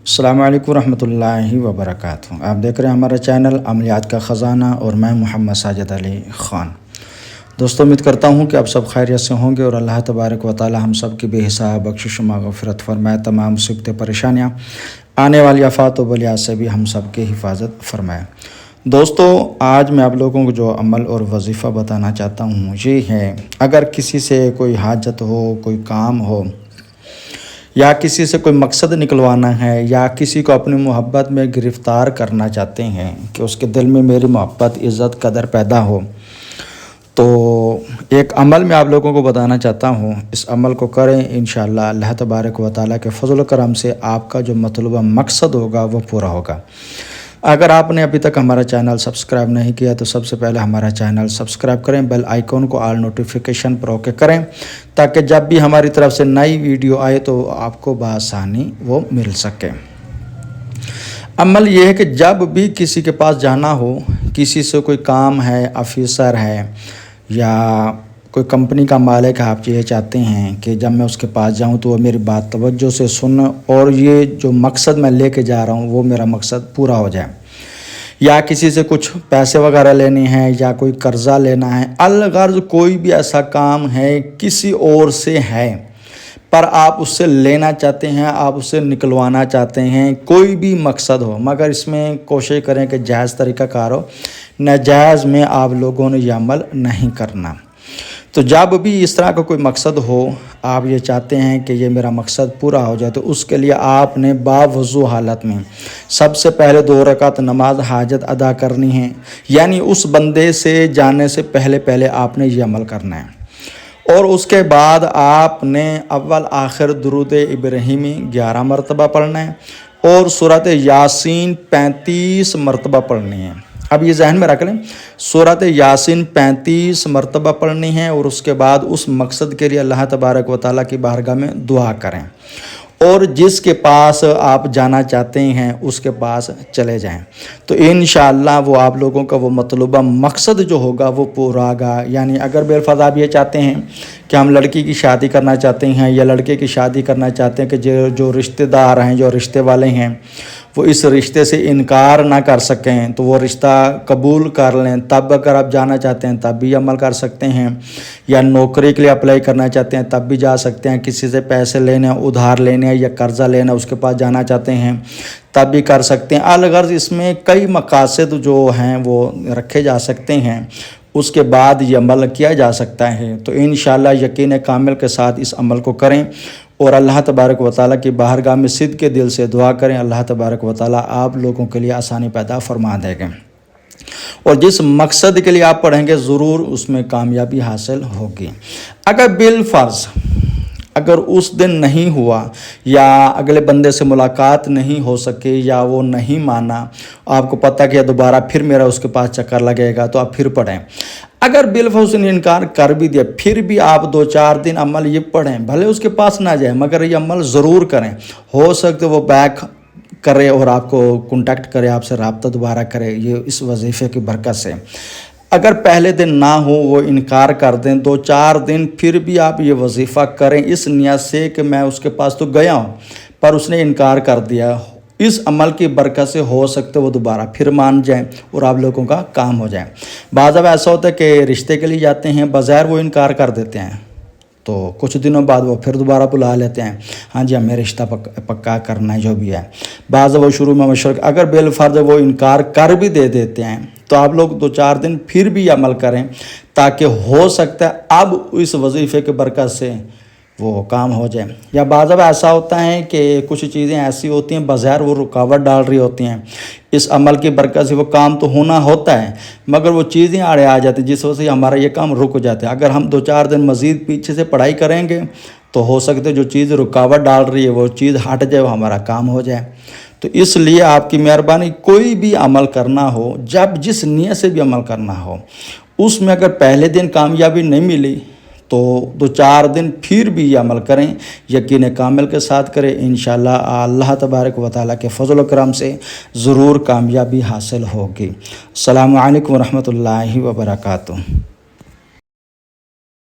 السلام علیکم ورحمۃ اللہ وبرکاتہ۔ آپ دیکھ رہے ہیں ہمارا چینل عملیات کا خزانہ اور میں محمد ساجد علی خان۔ دوستو، امید کرتا ہوں کہ آپ سب خیریت سے ہوں گے اور اللہ تبارک و تعالی ہم سب کی بے حساب بخشش و مغفرت فرمائے، تمام مصیبتیں پریشانیاں آنے والی آفات و بلیات سے بھی ہم سب کی حفاظت فرمائے۔ دوستو، آج میں آپ لوگوں کو جو عمل اور وظیفہ بتانا چاہتا ہوں یہ ہے، اگر کسی سے کوئی حاجت ہو، کوئی کام ہو، یا کسی سے کوئی مقصد نکلوانا ہے، یا کسی کو اپنی محبت میں گرفتار کرنا چاہتے ہیں کہ اس کے دل میں میری محبت، عزت، قدر پیدا ہو، تو ایک عمل میں آپ لوگوں کو بتانا چاہتا ہوں۔ اس عمل کو کریں، انشاءاللہ اللہ تبارک و تعالیٰ کے فضل و کرم سے آپ کا جو مطلوبہ مقصد ہوگا وہ پورا ہوگا۔ اگر آپ نے ابھی تک ہمارا چینل سبسکرائب نہیں کیا تو سب سے پہلے ہمارا چینل سبسکرائب کریں، بیل آئیکن کو آل نوٹیفیکیشن پر اوکے کریں، تاکہ جب بھی ہماری طرف سے نئی ویڈیو آئے تو آپ کو بآسانی وہ مل سکے۔ عمل یہ ہے کہ جب بھی کسی کے پاس جانا ہو، کسی سے کوئی کام ہے، آفیسر ہے یا کوئی کمپنی کا مالک ہے، آپ یہ چاہتے ہیں کہ جب میں اس کے پاس جاؤں تو وہ میری بات توجہ سے سن اور یہ جو مقصد میں لے کے جا رہا ہوں وہ میرا مقصد پورا ہو جائے، یا کسی سے کچھ پیسے وغیرہ لینے ہیں یا کوئی قرضہ لینا ہے، الغرض کوئی بھی ایسا کام ہے کسی اور سے ہے پر آپ اس سے لینا چاہتے ہیں، آپ اس سے نکلوانا چاہتے ہیں، کوئی بھی مقصد ہو، مگر اس میں کوشش کریں کہ جائز طریقہ کار ہو، ناجائز میں آپ لوگوں نے یہ عمل نہیں کرنا۔ تو جب بھی اس طرح کا کوئی مقصد ہو، آپ یہ چاہتے ہیں کہ یہ میرا مقصد پورا ہو جائے، تو اس کے لیے آپ نے باوضو حالت میں سب سے پہلے 2 رکعت نماز حاجت ادا کرنی ہے، یعنی اس بندے سے جانے سے پہلے آپ نے یہ عمل کرنا ہے، اور اس کے بعد آپ نے اول آخر درود ابراہیمی 11 مرتبہ پڑھنا ہے اور سورۃ یاسین 35 مرتبہ پڑھنی ہے۔ اب یہ ذہن میں رکھ لیں، سورۃ یاسین 35 مرتبہ پڑھنی ہے، اور اس کے بعد اس مقصد کے لیے اللہ تبارک و تعالیٰ کی بارگاہ میں دعا کریں، اور جس کے پاس آپ جانا چاہتے ہیں اس کے پاس چلے جائیں، تو انشاءاللہ وہ آپ لوگوں کا وہ مطلوبہ مقصد جو ہوگا وہ پورا ہوگا۔ یعنی اگر بالفرض آپ یہ چاہتے ہیں کہ ہم لڑکی کی شادی کرنا چاہتے ہیں یا لڑکے کی شادی کرنا چاہتے ہیں کہ جو رشتہ دار ہیں، جو رشتے والے ہیں، وہ اس رشتے سے انکار نہ کر سکیں، تو وہ رشتہ قبول کر لیں، تب اگر آپ جانا چاہتے ہیں تب بھی عمل کر سکتے ہیں، یا نوکری کے لیے اپلائی کرنا چاہتے ہیں تب بھی جا سکتے ہیں، کسی سے پیسے لینے، ادھار لینے یا قرضہ لینا، اس کے پاس جانا چاہتے ہیں تب بھی کر سکتے ہیں۔ الغرض اس میں کئی مقاصد جو ہیں وہ رکھے جا سکتے ہیں، اس کے بعد یہ عمل کیا جا سکتا ہے۔ تو انشاءاللہ یقین کامل کے ساتھ اس عمل کو کریں اور اللہ تبارک و تعالیٰ کی بارگاہ میں صدق کے دل سے دعا کریں، اللہ تبارک و تعالیٰ آپ لوگوں کے لیے آسانی پیدا فرما دے گا، اور جس مقصد کے لیے آپ پڑھیں گے ضرور اس میں کامیابی حاصل ہوگی۔ اگر بالفرض اگر اس دن نہیں ہوا یا اگلے بندے سے ملاقات نہیں ہو سکے یا وہ نہیں مانا، آپ کو پتہ کہ دوبارہ پھر میرا اس کے پاس چکر لگے گا، تو آپ پھر پڑھیں۔ اگر بالفرض نے انکار کر بھی دیا، پھر بھی آپ 2-4 دن عمل یہ پڑھیں، بھلے اس کے پاس نہ جائیں مگر یہ عمل ضرور کریں، ہو سکتے وہ بیک کرے اور آپ کو کنٹیکٹ کرے، آپ سے رابطہ دوبارہ کرے، یہ اس وظیفے کی برکت سے۔ اگر پہلے دن نہ ہو، وہ انکار کر دیں، 2-4 دن پھر بھی آپ یہ وظیفہ کریں اس نیت سے کہ میں اس کے پاس تو گیا ہوں پر اس نے انکار کر دیا، اس عمل کی برکت سے ہو سکتے وہ دوبارہ پھر مان جائیں اور آپ لوگوں کا کام ہو جائے۔ بعض اب ایسا ہوتا ہے کہ رشتے کے لیے جاتے ہیں، بظاہر وہ انکار کر دیتے ہیں، تو کچھ دنوں بعد وہ پھر دوبارہ بلا لیتے ہیں، ہاں جی ہمیں رشتہ پکا کرنا ہے جو بھی ہے۔ بعض وہ شروع میں مشرق اگر بالفرض وہ انکار کر بھی دے دیتے ہیں تو آپ لوگ 2-4 دن پھر بھی عمل کریں، تاکہ ہو سکتا ہے اب اس وظیفے کے برکت سے وہ کام ہو جائے۔ یا بعض اب ایسا ہوتا ہے کہ کچھ چیزیں ایسی ہوتی ہیں بظاہر وہ رکاوٹ ڈال رہی ہوتی ہیں، اس عمل کی برکت سے وہ کام تو ہونا ہوتا ہے مگر وہ چیزیں آڑے آ جاتی ہیں جس وجہ سے ہمارا یہ کام رک جاتا ہے۔ اگر ہم 2-4 دن مزید پیچھے سے پڑھائی کریں گے تو ہو سکتا ہے جو چیز رکاوٹ ڈال رہی ہے وہ چیز ہٹ جائے، وہ ہمارا کام ہو جائے۔ تو اس لیے آپ کی مہربانی، کوئی بھی عمل کرنا ہو، جب جس نیت سے بھی عمل کرنا ہو، اس میں اگر پہلے دن کامیابی نہیں ملی تو 2-4 دن پھر بھی یہ عمل کریں، یقین کامل کے ساتھ کریں، انشاءاللہ اللہ تبارک و تعالیٰ کے فضل و کرم سے ضرور کامیابی حاصل ہوگی۔ السلام علیکم ورحمۃ اللہ وبرکاتہ۔